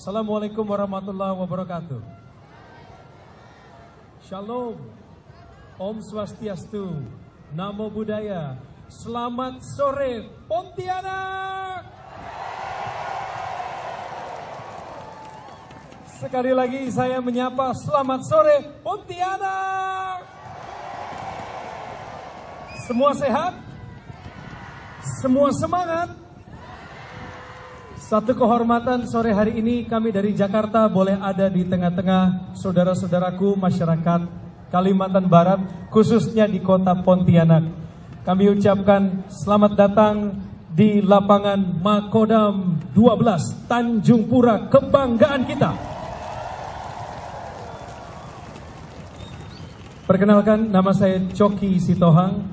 Assalamualaikum warahmatullahi wabarakatuh. Shalom, Om Swastiastu, Namo Buddhaya. Selamat sore Pontianak. Sekali lagi saya menyapa selamat sore Pontianak. Semua sehat? Semua semangat? Satu kehormatan sore hari ini kami dari Jakarta boleh ada di tengah-tengah saudara-saudaraku masyarakat Kalimantan Barat, khususnya di kota Pontianak. Kami ucapkan selamat datang di lapangan Makodam 12 Tanjung Pura, kebanggaan kita. Perkenalkan, nama saya Coki Sitohang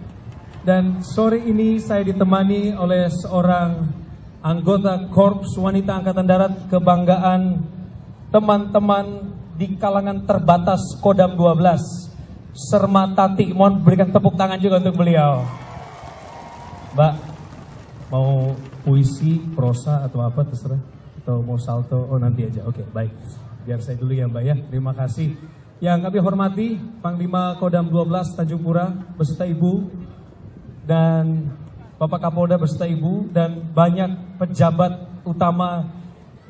dan sore ini saya ditemani oleh seorang anggota Korps Wanita Angkatan Darat, kebanggaan teman-teman di kalangan terbatas Kodam 12, Sermatati. Mohon berikan tepuk tangan juga untuk beliau. Mbak, mau puisi, prosa atau apa terserah, atau mau salto? Oh nanti aja, oke baik. Biar saya dulu ya Mbak ya, terima kasih. Yang kami hormati Panglima Kodam 12 Tanjung Pura beserta Ibu dan Bapak Kapolda beserta Ibu dan banyak pejabat utama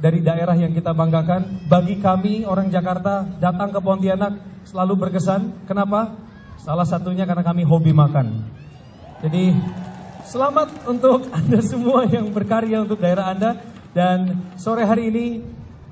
dari daerah yang kita banggakan. Bagi kami orang Jakarta datang ke Pontianak selalu berkesan. Kenapa? Salah satunya karena kami hobi makan. Jadi selamat untuk Anda semua yang berkarya untuk daerah Anda. Dan sore hari ini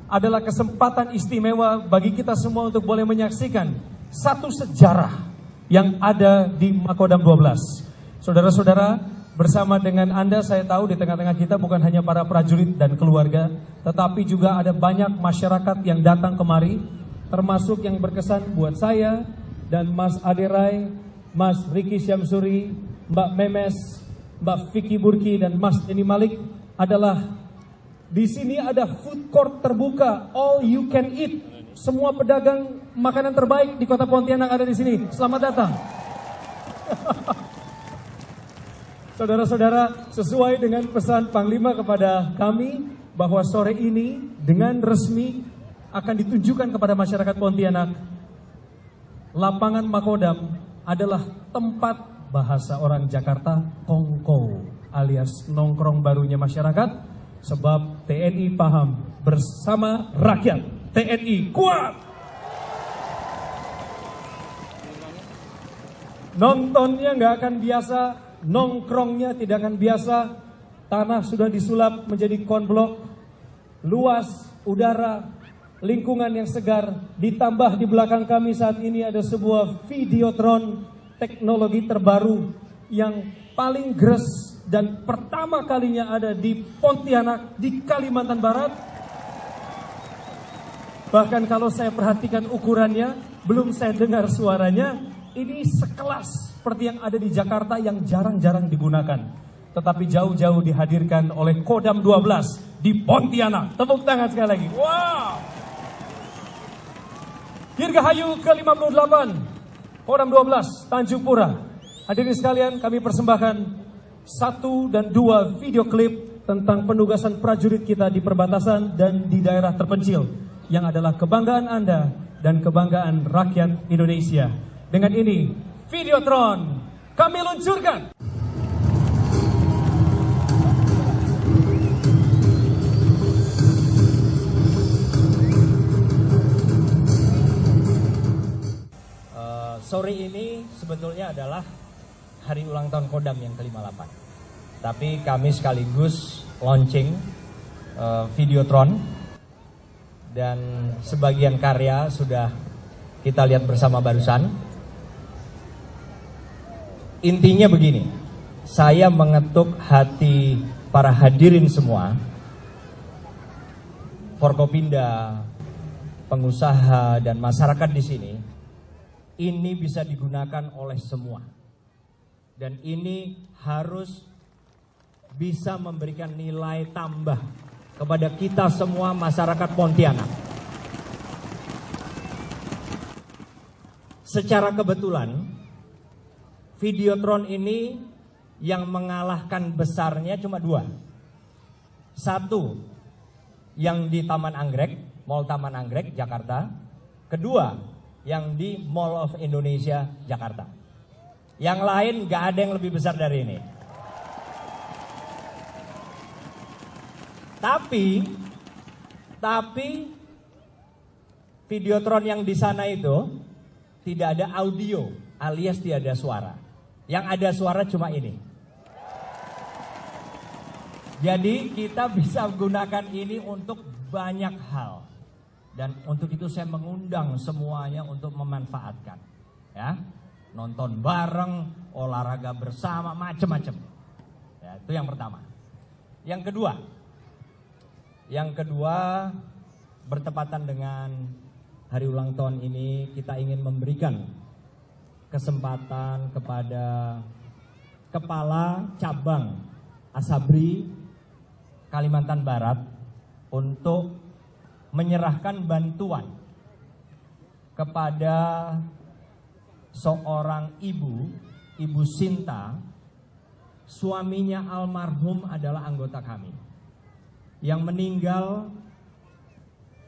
adalah kesempatan istimewa bagi kita semua untuk boleh menyaksikan satu sejarah yang ada di Makodam 12. Saudara-saudara, bersama dengan Anda saya tahu di tengah-tengah kita bukan hanya para prajurit dan keluarga, tetapi juga ada banyak masyarakat yang datang kemari, termasuk yang berkesan buat saya dan Mas Aderai, Mas Riki Syamsuri, Mbak Memes, Mbak Vicky Burki dan Mas Denny Malik adalah di sini ada food court terbuka, all you can eat. Semua pedagang makanan terbaik di Kota Pontianak ada di sini. Selamat datang. Saudara-saudara, sesuai dengan pesan Panglima kepada kami bahwa sore ini dengan resmi akan ditunjukkan kepada masyarakat Pontianak, lapangan Makodam adalah tempat bahasa orang Jakarta kongko alias nongkrong barunya masyarakat, sebab TNI paham bersama rakyat, TNI kuat. Nontonnya nggak akan biasa, nongkrongnya tidak akan biasa. Tanah sudah disulap menjadi konblok, luas udara, lingkungan yang segar. Ditambah di belakang kami saat ini ada sebuah videotron teknologi terbaru yang paling gres dan pertama kalinya ada di Pontianak, di Kalimantan Barat. Bahkan kalau saya perhatikan ukurannya, belum saya dengar suaranya, ini sekelas seperti yang ada di Jakarta yang jarang-jarang digunakan, tetapi jauh-jauh dihadirkan oleh Kodam 12 di Pontianak. Tepuk tangan sekali lagi. Wow. Dirgahayu ke-58 Kodam 12 Tanjung Pura. Hadirin sekalian, kami persembahkan 1 dan 2 video klip tentang penugasan prajurit kita di perbatasan dan di daerah terpencil, yang adalah kebanggaan Anda dan kebanggaan rakyat Indonesia. Dengan ini Videotron kami luncurkan. Sore ini sebetulnya adalah hari ulang tahun Kodam yang ke-58. Tapi kami sekaligus launching Videotron dan sebagian karya sudah kita lihat bersama barusan. Intinya begini, saya mengetuk hati para hadirin semua, Forkopimda, pengusaha dan masyarakat di sini. Ini bisa digunakan oleh semua, dan ini harus bisa memberikan nilai tambah kepada kita semua masyarakat Pontianak. Secara kebetulan Videotron ini yang mengalahkan besarnya cuma 2. Satu, yang di Taman Anggrek, Mall Taman Anggrek, Jakarta. Kedua, yang di Mall of Indonesia, Jakarta. Yang lain gak ada yang lebih besar dari ini. Tapi Videotron yang di sana itu tidak ada audio, alias tidak ada suara. Yang ada suara cuma ini. Jadi kita bisa gunakan ini untuk banyak hal. Dan untuk itu saya mengundang semuanya untuk memanfaatkan. Ya, nonton bareng, olahraga bersama, macam-macam. Ya, itu yang pertama. Yang kedua, bertepatan dengan hari ulang tahun ini, kita ingin memberikan kesempatan kepada Kepala Cabang Asabri Kalimantan Barat untuk menyerahkan bantuan kepada seorang Ibu Sinta. Suaminya almarhum adalah anggota kami yang meninggal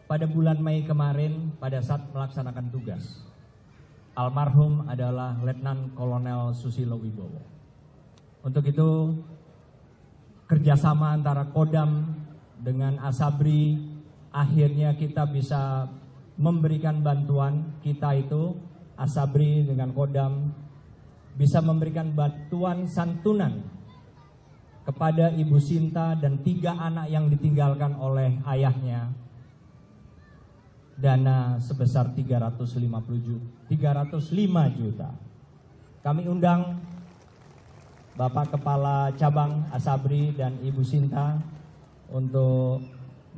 pada bulan Mei kemarin pada saat melaksanakan tugas. Almarhum adalah Letnan Kolonel Susilo Wibowo. Untuk itu kerjasama antara Kodam dengan Asabri, akhirnya kita bisa memberikan bantuan. Kita itu Asabri dengan Kodam bisa memberikan bantuan santunan kepada Ibu Sinta dan 3 anak yang ditinggalkan oleh ayahnya, dana sebesar 305 juta. Kami undang Bapak Kepala Cabang Asabri dan Ibu Sinta untuk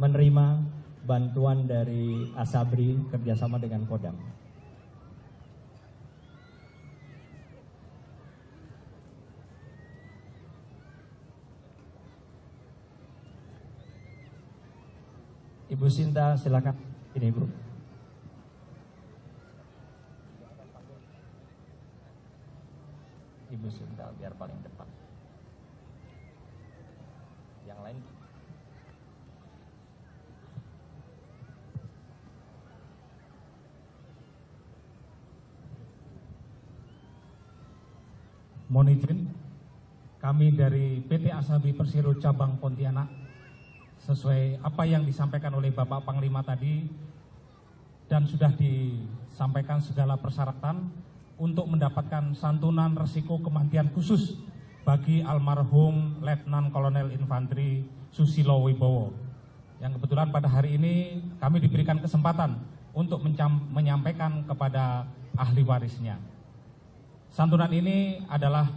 menerima bantuan dari Asabri kerjasama dengan Kodam. Ibu Sinta, silakan. Ini, Bu. Ibu Sinta biar paling depan. Yang lain. Mohon izin, kami dari PT Asabri Persero Cabang Pontianak, sesuai apa yang disampaikan oleh Bapak Panglima tadi dan sudah disampaikan segala persyaratan untuk mendapatkan santunan resiko kematian khusus bagi almarhum Letnan Kolonel Infanteri Susilo Wibowo, yang kebetulan pada hari ini kami diberikan kesempatan untuk menyampaikan kepada ahli warisnya. Santunan ini adalah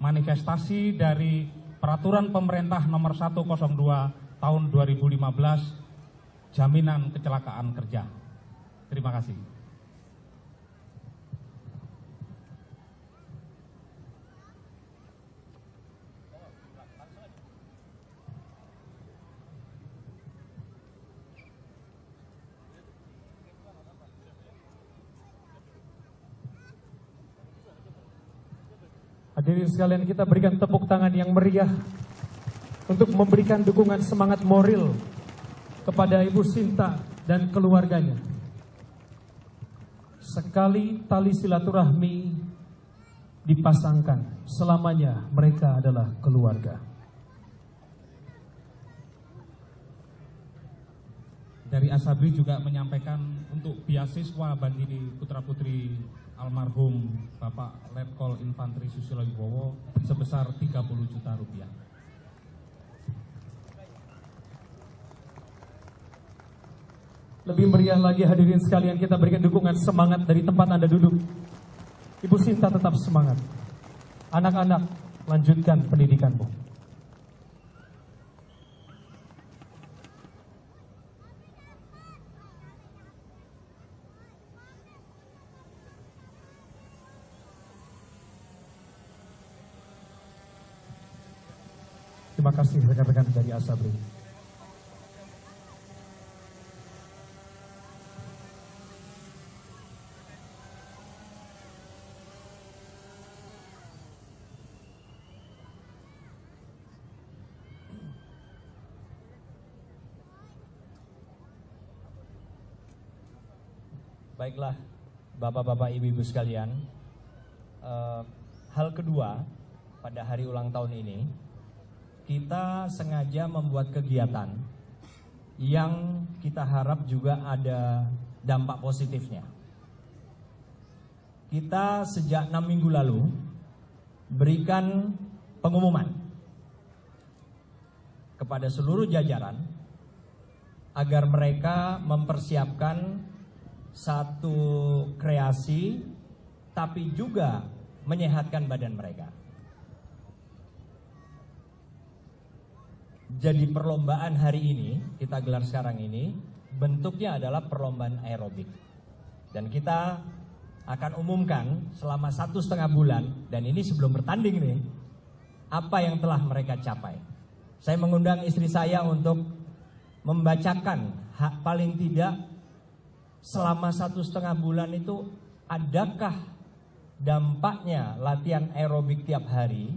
manifestasi dari Peraturan Pemerintah Nomor 102 Tahun 2015, Jaminan Kecelakaan Kerja. Terima kasih. Hadirin sekalian, kita berikan tepuk tangan yang meriah untuk memberikan dukungan semangat moral kepada Ibu Sinta dan keluarganya. Sekali tali silaturahmi dipasangkan, selamanya mereka adalah keluarga. Dari Asabri juga menyampaikan untuk beasiswa bagi putra-putri almarhum Bapak Letkol Infanteri Susilo Wibowo sebesar 30 juta rupiah. Lebih meriah lagi hadirin sekalian, kita berikan dukungan semangat dari tempat Anda duduk. Ibu Sinta tetap semangat. Anak-anak, lanjutkan pendidikanmu. Terima kasih rekan-rekan dari Asabri. Baiklah, Bapak-bapak, Ibu-ibu sekalian, hal kedua pada hari ulang tahun ini, kita sengaja membuat kegiatan yang kita harap juga ada dampak positifnya. Kita sejak 6 minggu lalu berikan pengumuman kepada seluruh jajaran agar mereka mempersiapkan satu kreasi tapi juga menyehatkan badan mereka. Jadi perlombaan hari ini, kita gelar sekarang ini, bentuknya adalah perlombaan aerobik. Dan kita akan umumkan selama 1,5 bulan, dan ini sebelum bertanding nih, apa yang telah mereka capai. Saya mengundang istri saya untuk membacakan paling tidak selama 1,5 bulan itu adakah dampaknya latihan aerobik tiap hari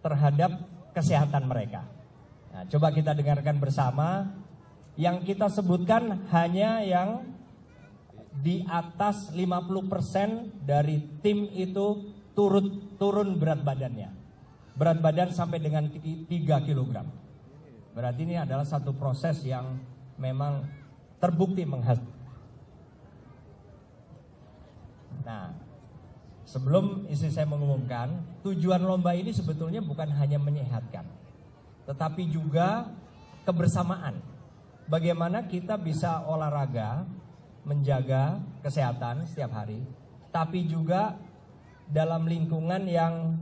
terhadap kesehatan mereka. Nah, coba kita dengarkan bersama. Yang kita sebutkan hanya yang di atas 50% dari tim itu turun berat badannya. Berat badan sampai dengan 3 kg. Berarti ini adalah satu proses yang memang terbukti menghasilkan. Nah, sebelum istri saya mengumumkan, tujuan lomba ini sebetulnya bukan hanya menyehatkan, tetapi juga kebersamaan. Bagaimana kita bisa olahraga, menjaga kesehatan setiap hari, tapi juga dalam lingkungan yang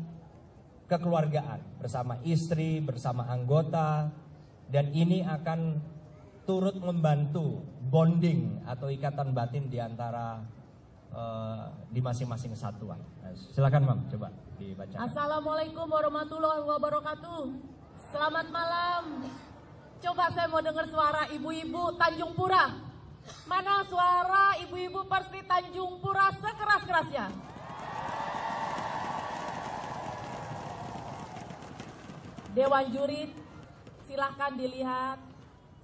kekeluargaan, bersama istri, bersama anggota, dan ini akan turut membantu bonding atau ikatan batin di antara di masing-masing satuan. Silakan, Mam, coba dibaca. Assalamualaikum warahmatullahi wabarakatuh. Selamat malam. Coba saya mau dengar suara ibu-ibu Tanjung Pura. Mana suara ibu-ibu Persib Tanjung Pura sekeras-kerasnya? Dewan juri, silahkan dilihat.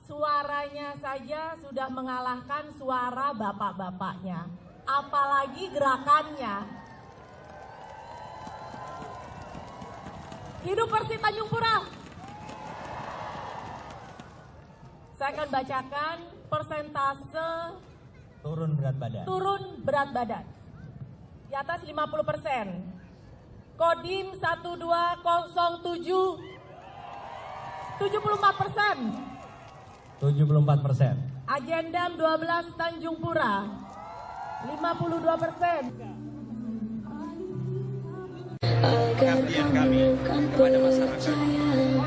Suaranya saja sudah mengalahkan suara bapak-bapaknya. Apalagi gerakannya. Hidup Persib Tanjung Pura. Saya akan bacakan persentase turun berat badan. Di atas 50%. Kodim 1207 74%. 74%. Agendam 12 Tanjung Pura 52%. Pengabdian kami kepada masyarakat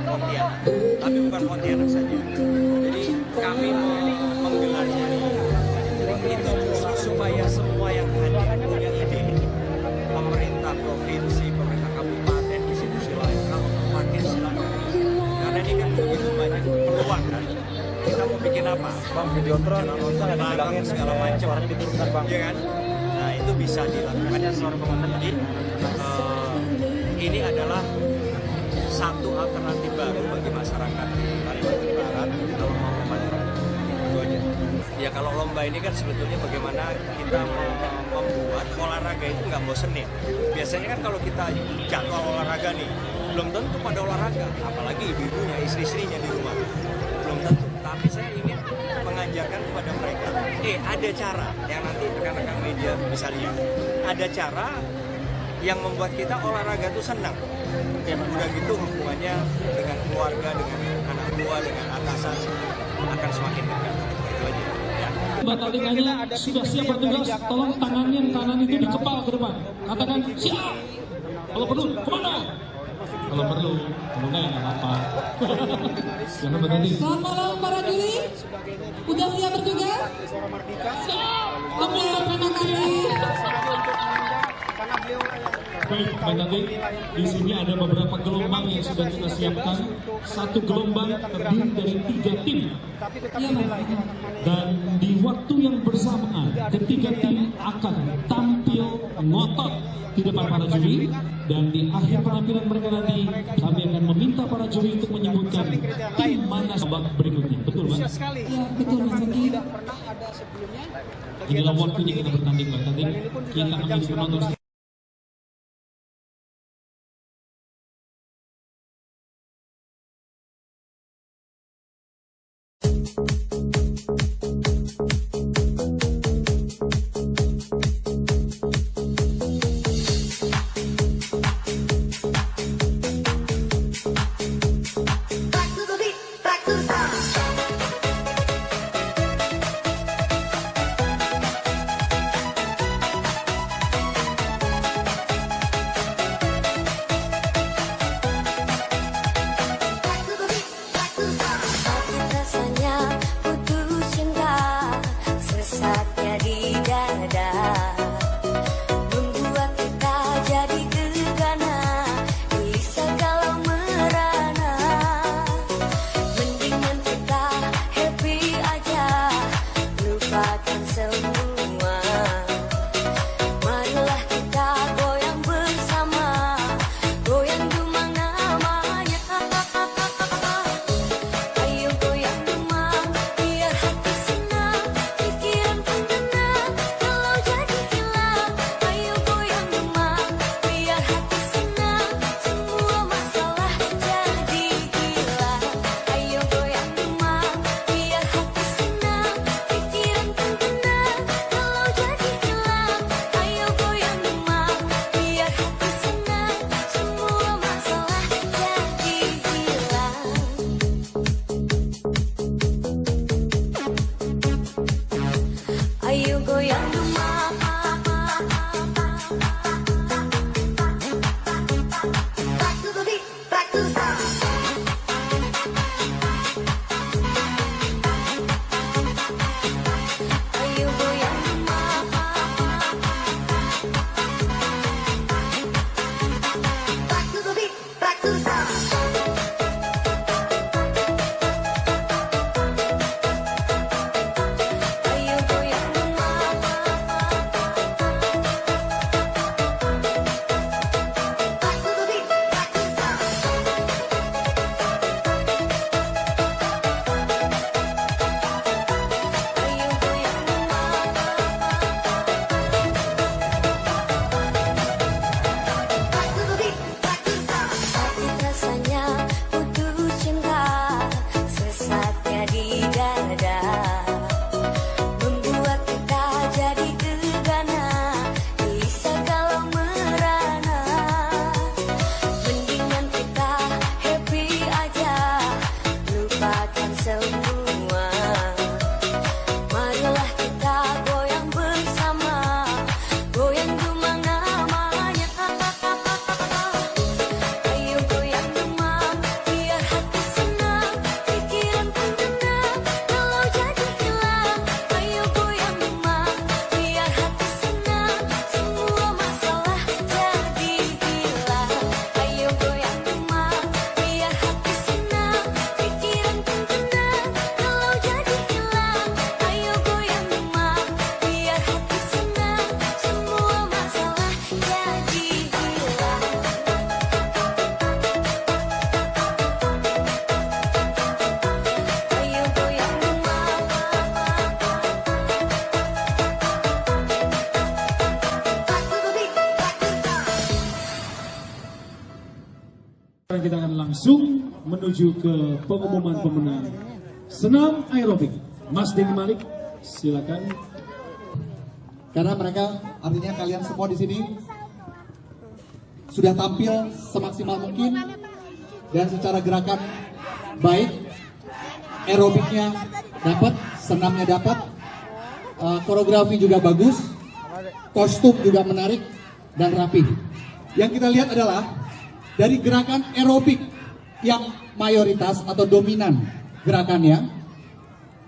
Pontianak, tapi bukan Pontianak saja. Jadi kami menggelarnya itu justru supaya semua yang hadir punya ide. Pemerintah provinsi, pemerintah kabupaten, institusi lain, kalau mau pakai silakan. Karena ini kan begitu banyak peluang kan. Kita mau bikin apa? Bang, videotron nonton ada bilangin segala macam, diturunkan, Bang. ya kan? Nah itu bisa dilakukan. Jadi ini adalah satu alternatif baru bagi masyarakat di Kalimantan Barat kalau mau memanfaatkan itu aja. Ya kalau lomba ini kan sebetulnya bagaimana kita membuat olahraga itu nggak bosenin. Biasanya kan kalau kita jadwal olahraga nih, belum tentu pada olahraga, apalagi ibu-ibunya, istri-istrinya di rumah, belum tentu. Tapi saya ingin mengajarkan kepada mereka, ada cara yang nanti rekan-rekan media bisa lihat. Ada cara yang membuat kita olahraga itu senang. Ya udah gitu hubungannya dengan keluarga, dengan anak buah, dengan atasan akan semakin dekat. Itu aja. Ya. Batalikannya sudah siap bertugas, tolong tangannya yang kanan itu dikepal ke depan. Katakan siap. Kalau perlu kemana? Kalau perlu, kalau enggak ya nggak apa-apa. Jangan berhenti. Selamat malam para juri. Udah siap bertugas? Siap. Tepuk tangan kami. Baik, Mbak Tati, di sini ada beberapa gelombang yang sudah kita siapkan. Satu gelombang terdiri dari 3 tim. Iya, Pak. Dan di waktu yang bersamaan, ketiga tim akan tampil ngotot di depan para juri. Dan di akhir penampilan mereka nanti, kami akan meminta para juri untuk menyebutkan tim mana babak berikutnya. Betul. betul Pak. sekali. Ya, betul Mas Oki. Tidak pernah ada sebelumnya. Inilah waktunya kita bertanding Pak. Tadi kita menjadi penonton. Rasanya putus cinta sesatnya di dada, membuat kita jadi gegana, bisa kalau merana. Mendingan kita happy aja, lupakan semua. Marilah kita goyang bersama, goyang dumang namanya. Ayo goyang demam, biar hati senang, pikiran pun tenang, kalau jadi hilang. Ayo goyang demam, biar hati senang, semua masalah jadi hilang. Ayo goyang demam, biar hati senang, pikiran pun tenang, kalau jadi hilang. Ayo goyang demam, biar hati senang, semua masalah jadi hilang. Ayo goyang demam, back to the beat, back to the sound. Ayo goyang demam, back to the beat, back to the sound. Ayo goyang demam, back to the beat, back to the sound. Ayo goyang demam, back to the beat, back to the sound. Sakit rasanya putus cinta, sesatnya di dada, membuat kita jadi gegana, bisa kalau merana. Mendingan kita happy aja, lupakan semua. Marilah kita goyang bersama, goyang dumang namanya. Ayo goyang demam, biar hati senang, pikiran pun tenang, kalau jadi hilang. Ayo goyang demam, biar hati senang, semua masalah jadi hilang. Ayo goyang demam, biar hati senang, pikiran pun tenang, kalau jadi hilang. Ayo goyang demam, biar hati senang, semua masalah jadi hilang. Ayo goyang demam, back to the beat, back to the sound. Sekarang kita akan langsung menuju ke pengumuman pemenang senam aerobik. Mas Denny Malik, silakan. Karena mereka, artinya kalian semua di sini sudah tampil semaksimal mungkin dan secara gerakan baik, aerobiknya dapat, senamnya dapat, koreografi juga bagus, kostum juga menarik dan rapi. Yang kita lihat adalah dari gerakan aerobik yang mayoritas atau dominan gerakannya,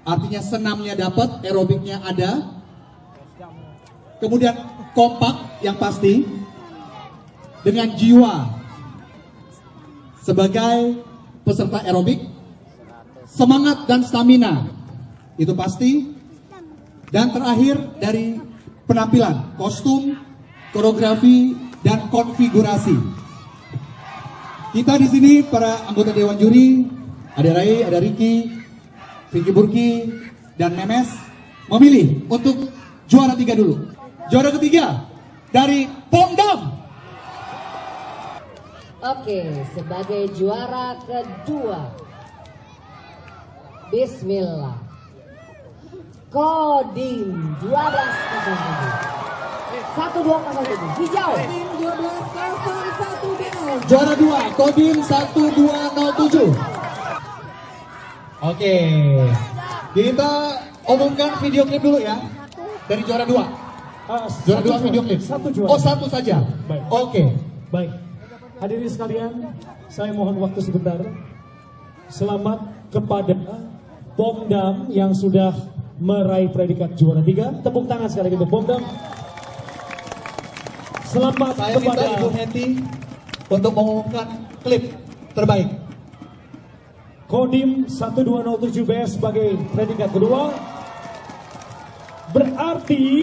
artinya senamnya dapat, aerobiknya ada, kemudian kompak yang pasti, dengan jiwa sebagai peserta aerobik, semangat dan stamina itu pasti, dan terakhir dari penampilan, kostum, koreografi dan konfigurasi. Kita di sini para anggota Dewan Juri, ada Rai, ada Ricky, Vicky Burki, dan Memes memilih untuk juara 3 dulu. Juara ketiga dari Pongdam. Oke, sebagai juara kedua, Bismillah, Kodim 1207. 1207 hijau. Kodim 1201 Juara 2 Kodim 1207. Oke, kita umumkan video klip dulu ya dari juara 2. Juara 2 video klip. Oh, satu saja. Baik. Oke. Baik. Hadirin sekalian, saya mohon waktu sebentar. Selamat kepada Pongdam yang sudah meraih predikat juara 3. Tepuk tangan sekali lagi untuk Pongdam. Selamat Saya minta kepada Ibu Heti untuk mengumumkan klip terbaik. Kodim 1207BS sebagai predikat kedua. Berarti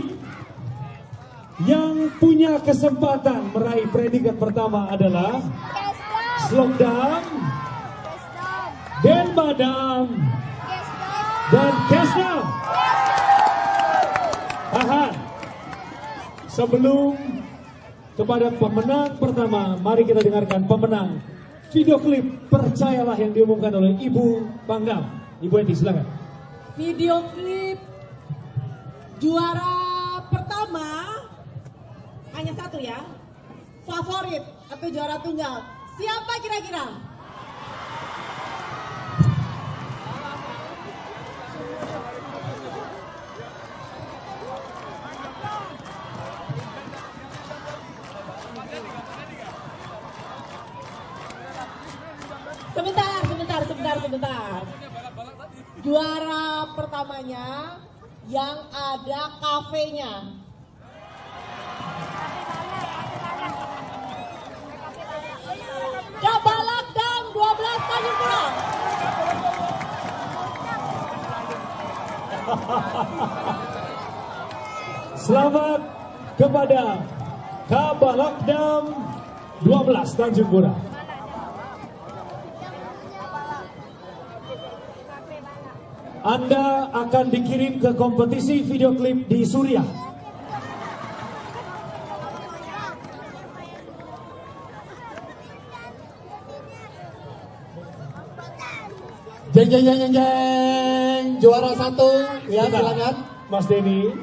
yang punya kesempatan meraih predikat pertama adalah Slokdam, Denmadam, dan Kesdam. Tahan. Sebelum kepada pemenang pertama, mari kita dengarkan pemenang video klip Percayalah yang diumumkan oleh Ibu Pangdam. Ibu Edi, silakan. Video klip juara pertama hanya satu ya, favorit atau juara tunggal. Siapa kira-kira? Sebentar. Juara pertamanya yang ada kafenya. Kabalakdam 12 Tanjung Pura. Selamat kepada Kabalakdam 12 Tanjung Pura. Anda akan dikirim ke kompetisi video klip di Suriah. Jeng. Juara 1 ya, silakan. Mas Denny,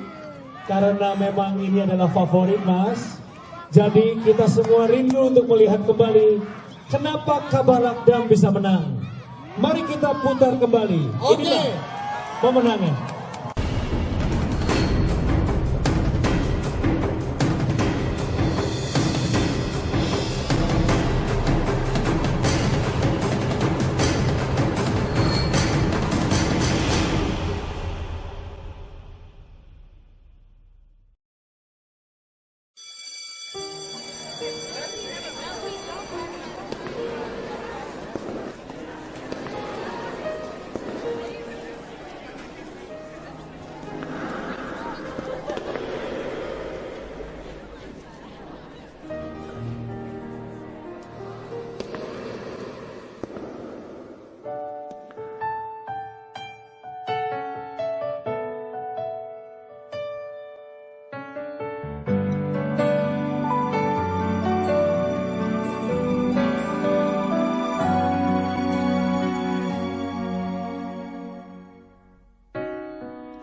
karena memang ini adalah favorit Mas, jadi kita semua rindu untuk melihat kembali kenapa Kabalakdam bisa menang. Mari kita putar kembali. Inilah pemenangnya.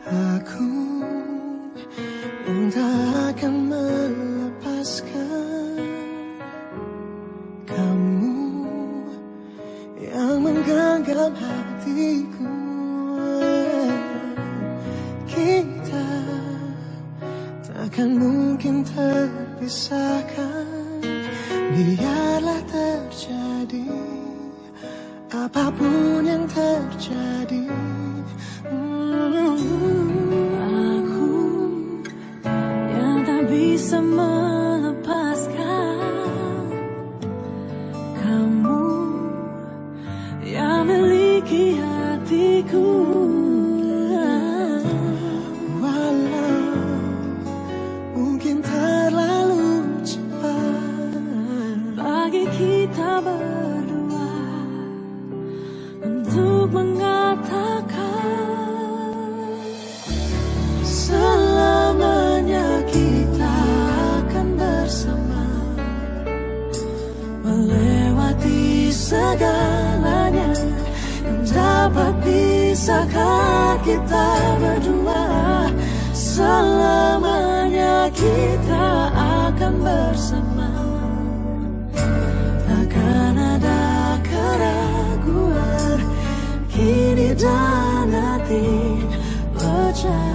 Aku yang tak akan melepaskan kamu yang menggenggam hatiku. Kita takkan mungkin terpisahkan, biarlah terjadi apapun yang terjadi. Aku yang tak bisa melepaskan kamu yang miliki hatiku. Walau mungkin terlalu cepat bagi kita berdua untuk mengatakan segalanya yang dapat pisahkan kita berdua. Selamanya kita akan bersama. Takkan ada keraguan kini dan nanti, percayalah.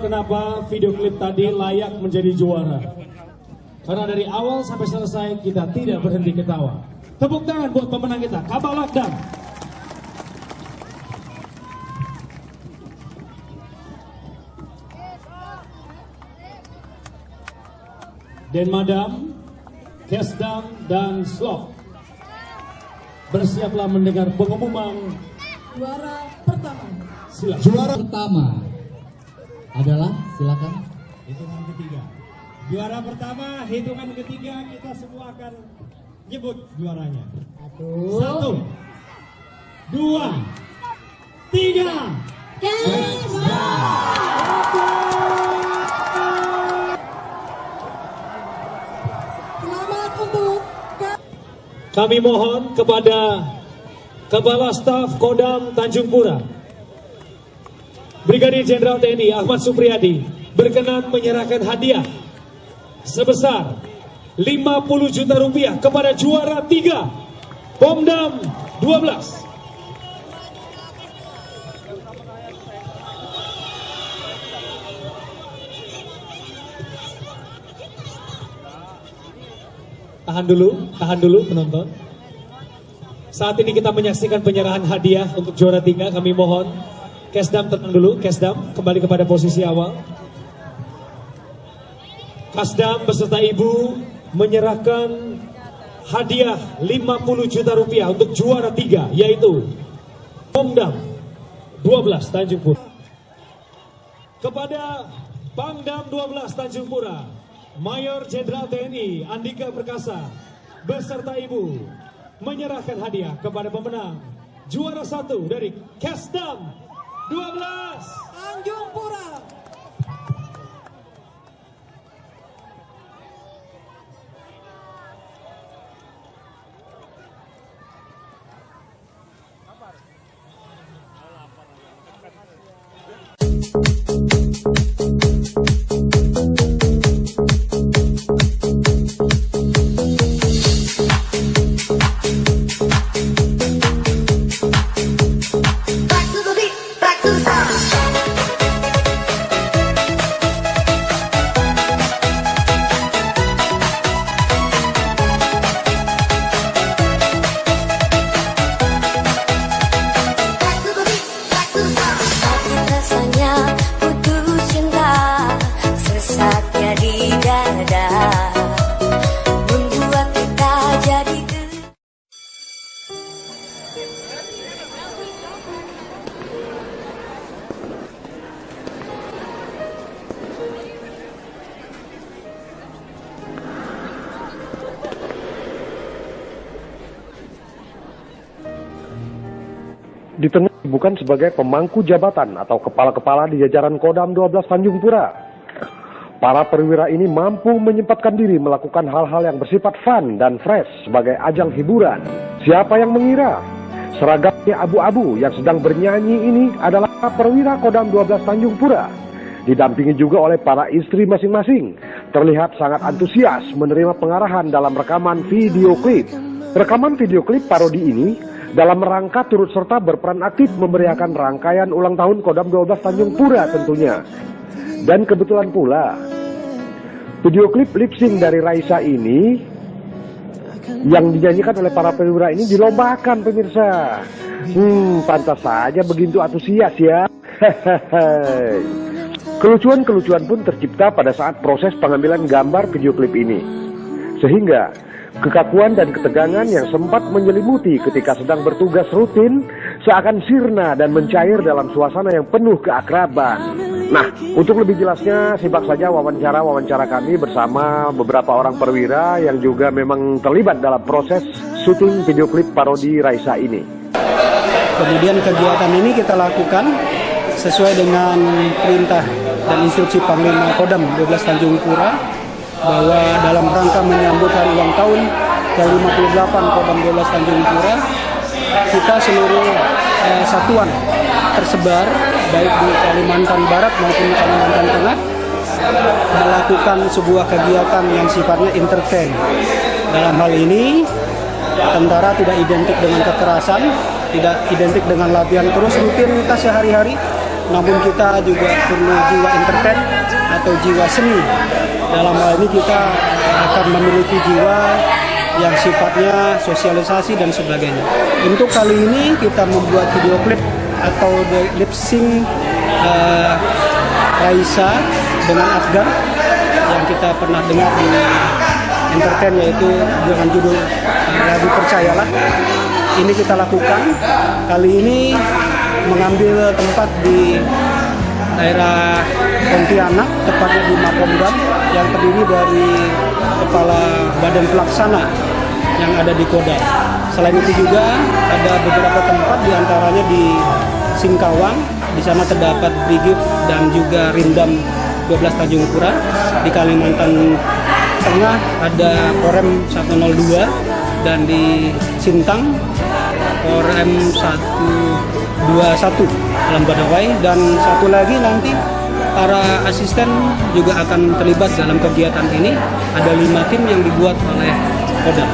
Kenapa video klip tadi layak menjadi juara? Karena dari awal sampai selesai kita tidak berhenti ketawa. Tepuk tangan buat pemenang kita, Kabal Akdam. Den Madam, Kesdam, dan Slok. Bersiaplah mendengar pengumuman Juara pertama. Silakan. Juara pertama adalah, silakan. Hitungan ketiga. Juara pertama, hitungan ketiga kita semua akan nyebut juaranya. 1, 2, 3. Selamat untuk Kami mohon kepada Kepala Staf Kodam Tanjung Pura, Brigadir Jenderal TNI Ahmad Supriyadi, berkenan menyerahkan hadiah sebesar 50 juta rupiah kepada juara 3 Pomdam 12. Tahan dulu penonton. Saat ini kita menyaksikan penyerahan hadiah untuk juara 3. Kami mohon Kesdam tenang dulu, Kesdam kembali kepada posisi awal. Kasdam beserta Ibu menyerahkan hadiah 50 juta rupiah untuk juara 3, yaitu Pomdam 12 Tanjung Pura. kepada Pangdam 12 Tanjung Pura, Mayor Jenderal TNI Andika Perkasa beserta Ibu menyerahkan hadiah kepada pemenang juara 1 dari Kesdam 12 Tanjung Pura. Di tengah bukan sebagai pemangku jabatan atau kepala-kepala di jajaran Kodam 12 Tanjung Pura. Para perwira ini mampu menyempatkan diri melakukan hal-hal yang bersifat fun dan fresh sebagai ajang hiburan. Siapa yang mengira seragamnya abu-abu yang sedang bernyanyi ini adalah perwira Kodam 12 Tanjung Pura. Didampingi juga oleh para istri masing-masing. Terlihat sangat antusias menerima pengarahan dalam rekaman video klip. Rekaman video klip parodi ini dalam rangka turut serta berperan aktif memeriahkan rangkaian ulang tahun Kodam 12 Tanjung Pura tentunya. Dan kebetulan pula, video klip lip sync dari Raisa ini yang dinyanyikan oleh para perwira ini dilombakan pemirsa. Pantas saja begitu antusias ya. Kelucuan-kelucuan pun tercipta pada saat proses pengambilan gambar video klip ini. Sehingga kekakuan dan ketegangan yang sempat menyelimuti ketika sedang bertugas rutin seakan sirna dan mencair dalam suasana yang penuh keakraban. Nah, untuk lebih jelasnya simak saja wawancara kami bersama beberapa orang perwira yang juga memang terlibat dalam proses syuting video klip parodi Raisa ini. Kemudian kegiatan ini kita lakukan sesuai dengan perintah dan instruksi Panglima Kodam 12 Tanjung Pura, bahwa dalam rangka menyambut hari ulang tahun ke-58 Kodam 12 Tanjung Pura, kita seluruh satuan tersebar baik di Kalimantan Barat maupun di Kalimantan Tengah melakukan sebuah kegiatan yang sifatnya entertain. Dalam hal ini tentara tidak identik dengan kekerasan, tidak identik dengan latihan terus rutinitas sehari-hari, namun kita juga perlu jiwa entertain atau jiwa seni. Dalam hal ini kita akan memiliki jiwa yang sifatnya sosialisasi dan sebagainya. Untuk kali ini kita membuat video klip atau lip sync Raisa dengan Afgan yang kita pernah dengar di entertain, yaitu dengan judul Lagu Percayalah. Ini kita lakukan kali ini mengambil tempat di daerah Pontianak, tepatnya di Makomdam yang terdiri dari kepala badan pelaksana yang ada di Kodam. Selain itu juga ada beberapa tempat, diantaranya di Singkawang, di sana terdapat Brigif dan juga Rindam 12 Tanjung Pura. Di Kalimantan Tengah ada Korem 102 dan di Sintang Korem 121 Alam Badawai, dan satu lagi nanti para asisten juga akan terlibat dalam kegiatan ini. Ada 5 tim yang dibuat oleh Kodam.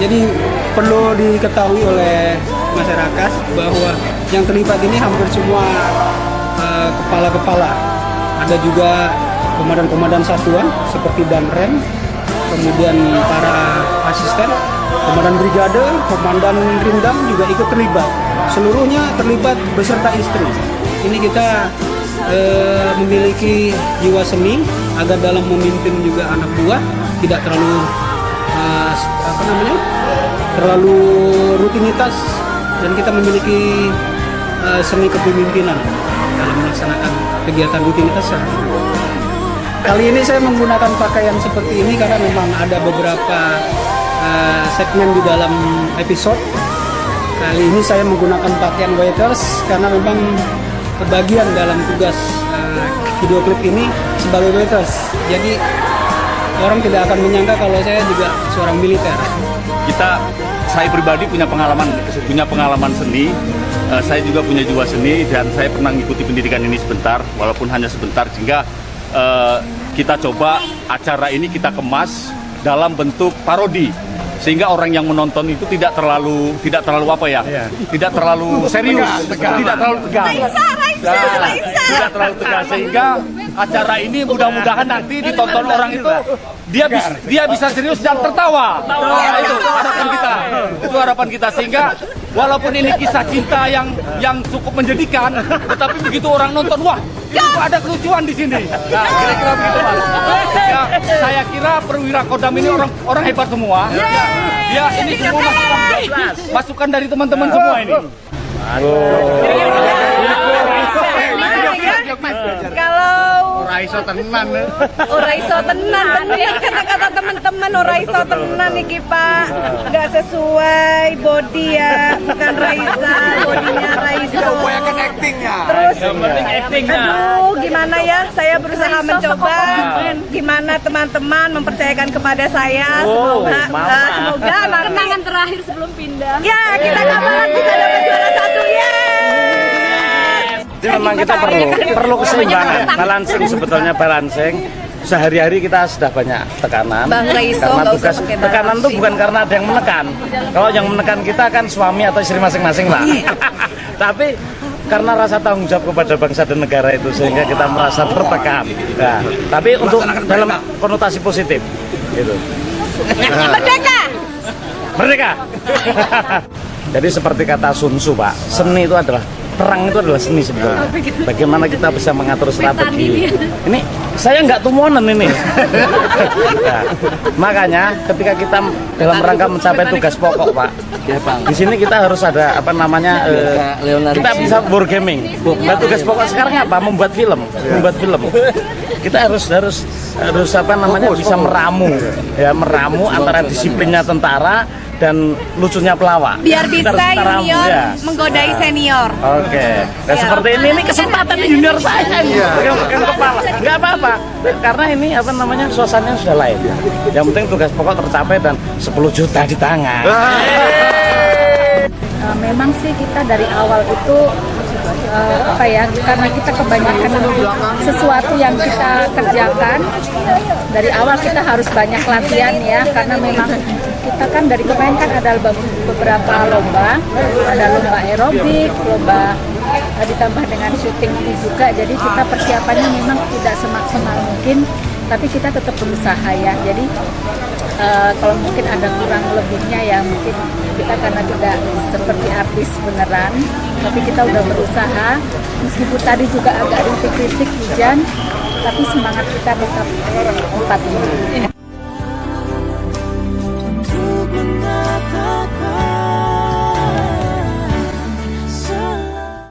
Jadi perlu diketahui oleh masyarakat bahwa yang terlibat ini hampir semua kepala-kepala. Ada juga komandan-komandan satuan seperti Danrem, kemudian para asisten, komandan brigade, komandan Rindam juga ikut terlibat. Seluruhnya terlibat beserta istri. Ini kita memiliki jiwa seni agar dalam memimpin juga anak buah tidak terlalu terlalu rutinitas, dan kita memiliki seni kepemimpinan dalam melaksanakan kegiatan rutinitas sehari-hari. Kali ini saya menggunakan pakaian seperti ini karena memang ada beberapa segmen di dalam episode. Kali ini saya menggunakan pakaian waiters karena memang kebagian dalam tugas video klip ini sebagai waiters. Jadi orang tidak akan menyangka kalau saya juga seorang militer. Saya pribadi punya pengalaman seni. Saya juga punya jiwa seni dan saya pernah mengikuti pendidikan ini sebentar, walaupun hanya sebentar, sehingga kita coba acara ini kita kemas dalam bentuk parodi. Sehingga orang yang menonton itu tidak terlalu tidak terlalu serius, tidak terlalu tegang. Tidak terlalu tegang, sehingga acara ini mudah-mudahan nanti ditonton orang itu dia bisa serius dan tertawa. Itu harapan kita, sehingga walaupun ini kisah cinta yang cukup menjadikan, tetapi begitu orang nonton, wah, itu ada kelucuan di sini. Nah, kira-kira begitu, Mas. Ya, saya kira perwira Kodam ini orang hebat semua. Ya, ini semua masukan dari teman-teman semua ini. Kalau ora iso tenan bener kata-kata teman-teman, ora iso tenan iki Pak, nggak sesuai body ya, bukan Raisa, bodinya Raisa. Kebanyakan actingnya. Terus aduh gimana ya, saya berusaha mencoba, gimana teman-teman mempercayakan kepada saya, semoga kenangan terakhir sebelum pindah. Ya kita kabaran kita dapat juara 1 ya. Jadi memang kita perlu keseimbangan, balancing. Sehari-hari kita sudah banyak tekanan. Karena tugas tekanan itu bukan karena ada yang menekan. Kalau yang menekan kita kan suami atau istri masing-masing lah. Tapi karena rasa tanggung jawab kepada bangsa dan negara itu sehingga kita merasa tertekan. Nah, tapi untuk dalam konotasi positif, gitu. Merdeka. Jadi seperti kata Sun Tzu, Pak, seni itu adalah perang, itu adalah seni sebetulnya. Bagaimana kita bisa mengatur strategi. Ini saya nggak tumuanan ini. Nah, makanya ketika kita dalam rangka mencapai tugas pokok, Pak, di sini kita harus ada kita bisa wargaming. Nah, tugas pokok sekarang apa? Membuat film. Kita harus bisa meramu antara disiplinnya tentara dan lucunya pelawak. Biar bisa junior menggodai senior. Oke. Nah, seperti ini kesempatan junior saya ini. Pegang kepala. Enggak apa-apa. Karena ini suasananya sudah lain. Yang penting tugas pokok tercapai dan 10 juta di tangan. Memang sih kita dari awal itu karena kita kebanyakan sesuatu yang kita kerjakan dari awal kita harus banyak latihan ya, karena memang kita kan dari kemarin kan ada beberapa lomba, ada lomba aerobik, lomba ditambah dengan syuting juga, jadi kita persiapannya memang tidak semaksimal mungkin, tapi kita tetap berusaha ya. Jadi kalau mungkin ada kurang lebihnya ya mungkin kita karena tidak seperti artis beneran, tapi kita udah berusaha, meskipun tadi juga agak rintik-rintik hujan, tapi semangat kita tetap 45.